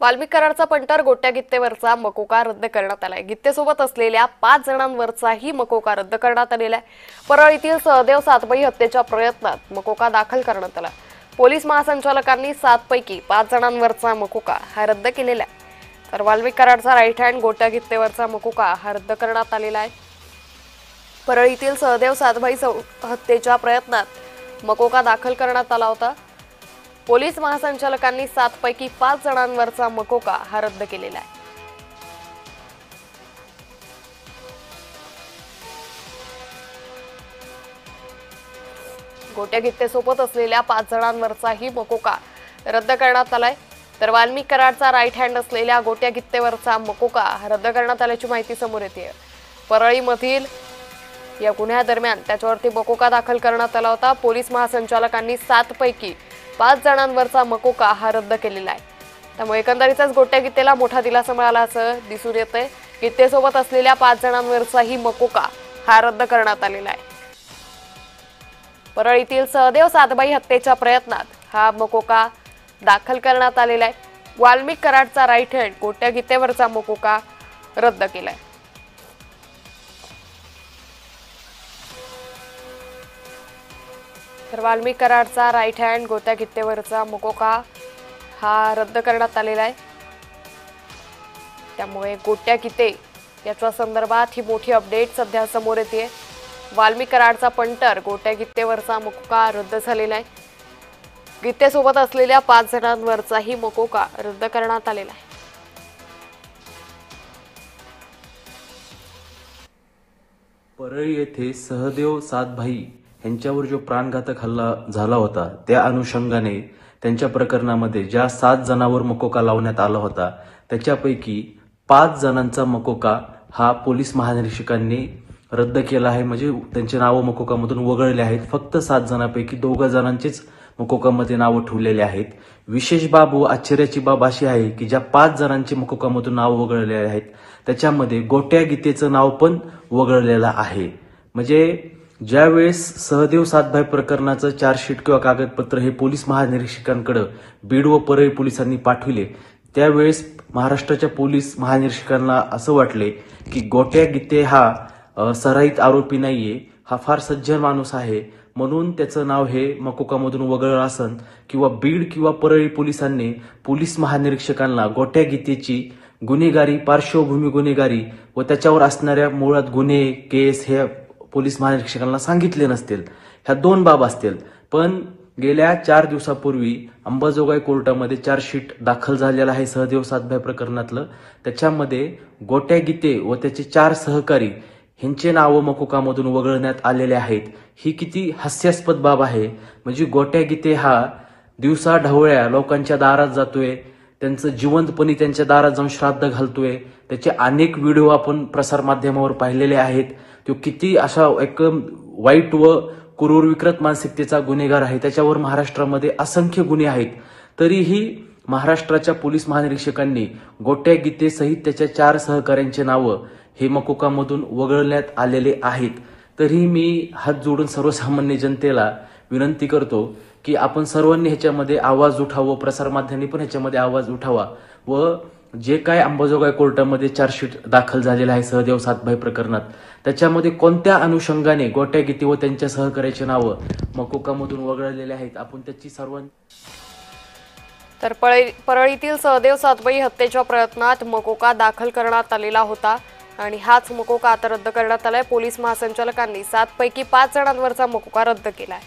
Valmik कराडचा punter गोट्या गित्तेवरचा मकोका रद्द करण्यात आलाय। गित्तेसोबत असलेल्या 5 जणांवरचाही मकोका रद्द करण्यात आलेला आहे। परळीतील सहदेव सातबाई हत्येच्या प्रयत्नात मकोका दाखल करण्यात आला। पोलीस महासंचालकांनी 7 पैकी 5 जणांवरचा मकोका हा रद्द केलेला आहे। तर वाल्मिक कराडचा राईट हँड गोट्या गित्तेवरचा मकोका हा रद्द करण्यात आलेला आहे। परळीतील सहदेव सातबाई हत्येच्या प्रयत्नात मकोका दाखल करण्यात आला होता। पोलीस महासंचालकांनी 7 पैकी 5 जणांवरचा मकोका हा रद्द केलेला आहे। गोट्या गित्तेसोबत असलेल्या 5 जणांवरचाही मकोका रद्द करण्यात आलाय। तर वाल्मिक कराडचा राईट हँड असलेल्या गोट्या गित्तेवरचा मकोका रद्द करण्यात आल्याची माहिती समोर येते। परळीमधील या गुन्ह्यादरम्यान त्याच्यावरती मकोका दाखल करण्यात आला होता। पोलीस महासंचालकांनी 7 पैकी 5 जणांवरचा मकोका हा रद्द केलेला आहे। त्यामुळे एकंदरीतच गोट्या गित्तेला मोठा दिलासा मिळाला असं दिसून येतंय। गित्तेसोबत असलेल्या 5 जणांवरचाही मकोका हा रद्द करण्यात आलेला आहे। परळीतील सहदेव सातबाई हत्येच्या प्रयत्नात हा मकोका दाखल करण्यात आलेला आहे। वाल्मिक कराडचा राईट हँड गोट्या गित्तेवरचा मकोका रद्द केलाय। तर वाल्मिक कराडचा राईट हँड गोट्या गित्तेवरचा मकोका हा रद्द करण्यात आलेला आहे। त्यामुळे गोट्या गित्ते याच्या संदर्भात ही मोठी अपडेट सध्या समोर येते। वाल्मिक कराडचा पंटर गोट्या गित्तेवरचा मकोका रद्द झालेला आहे। गित्तेसोबत असलेल्या 5 जणांवरचाही मकोका रद्द करण्यात आलेला आहे। परळी येथे सहदेव सातभाई यांच्यावर जो प्राणघातक हल्ला झाला होता त्या अनुषंगाने त्यांच्या प्रकरणामध्ये ज्या 7 जणांवर मकोका लावण्यात आला होता त्याच्यापैकी 5 जणांचा मकोका हा पोलीस महानिरीक्षकांनी रद्द केला आहे। म्हणजे त्यांचे नाव मकोकामधून वगळले आहेत। फक्त 7 जणांपैकी 2 जणांचेच मकोकामध्ये नाव ठेवलेले आहेत। विशेष बाब व आश्चर्याची बाब अशी आहे की ज्या 5 जणांचे मकोकामधून नाव वगळले आहेत त्याच्यामध्ये गोट्या गीतेचं नाव पण वगळलेलं आहे। म्हणजे ज्यावेळेस सहदेव सातभाई प्रकरणाचं चार्जशीट किंवा कागदपत्र हे पोलीस महानिरीक्षकांकडे बीड व परळी पोलिसांनी पाठविले त्यावेळेस महाराष्ट्राच्या पोलीस महानिरीक्षकांना असं वाटले की गोट्या गीते हा सराईत आरोपी नाहीये, हा फार सज्जन माणूस आहे, म्हणून त्याचं नाव हे मकोकामधून वगळलं असन किंवा बीड किंवा परळी पोलिसांनी पोलीस महानिरीक्षकांना गोट्या गीतेची गुन्हेगारी पार्श्वभूमी गुन्हेगारी व त्याच्यावर असणाऱ्या मुळात गुन्हे केस हे पोलीस महानिरीक्षकांना सांगितले नसतील। ह्या 2 बाब असतील। पण गेल्या 4 दिवसापूर्वी अंबाजोगाई कोर्टामध्ये चार्जशीट दाखल झालेला आहे सहदेव सातभाई प्रकरणातलं। त्याच्यामध्ये गोट्या गीते व त्याचे 4 सहकारी ह्यांचे नाव मकोकामधून वगळण्यात आलेले आहेत। ही किती हास्यास्पद बाब आहे। म्हणजे गोट्या गीते हा दिवसा ढवळ्या लोकांच्या दारात जातोय, त्यांचं जिवंतपणी त्यांच्या दारात जाऊन श्राद्ध घालतोय। त्याचे अनेक व्हिडिओ आपण प्रसार माध्यमावर पाहिलेले आहेत। तो किती अशा एक वाईट व क्रूर विकृत मानसिकतेचा गुन्हेगार आहे। त्याच्यावर महाराष्ट्रामध्ये असंख्य गुन्हे आहेत। तरीही महाराष्ट्राच्या पोलीस महानिरीक्षकांनी गोट्या गीतेसहित त्याच्या 4 सहकाऱ्यांचे नाव हे मकोकामधून वगळण्यात आलेले आहेत। तरी मी हात जोडून सर्वसामान्य जनतेला विनंती करतो की आपण सर्वांनी ह्याच्यामध्ये आवाज उठावा, प्रसार माध्यमांनी पण ह्याच्यामध्ये आवाज उठावा व जे काय अंबाजोगाई कोर्टामध्ये चार्जशीट दाखल झालेला आहे सहदेव सातभाई प्रकरणात त्याच्यामध्ये कोणत्या अनुषंगाने गोट्या गीते व त्यांच्या सहकार्याचे नाव मकोकामधून वगळलेले आहेत आपण त्याची सर्वांनी। तर परळीतील सहदेव सातबाई हत्येच्या प्रयत्नात मकोका दाखल करण्यात आलेला होता आणि हाच मकोका आता रद्द करण्यात आलाय। पोलीस महासंचालकांनी 7 पैकी 5 जणांवरचा मकोका रद्द केलाय।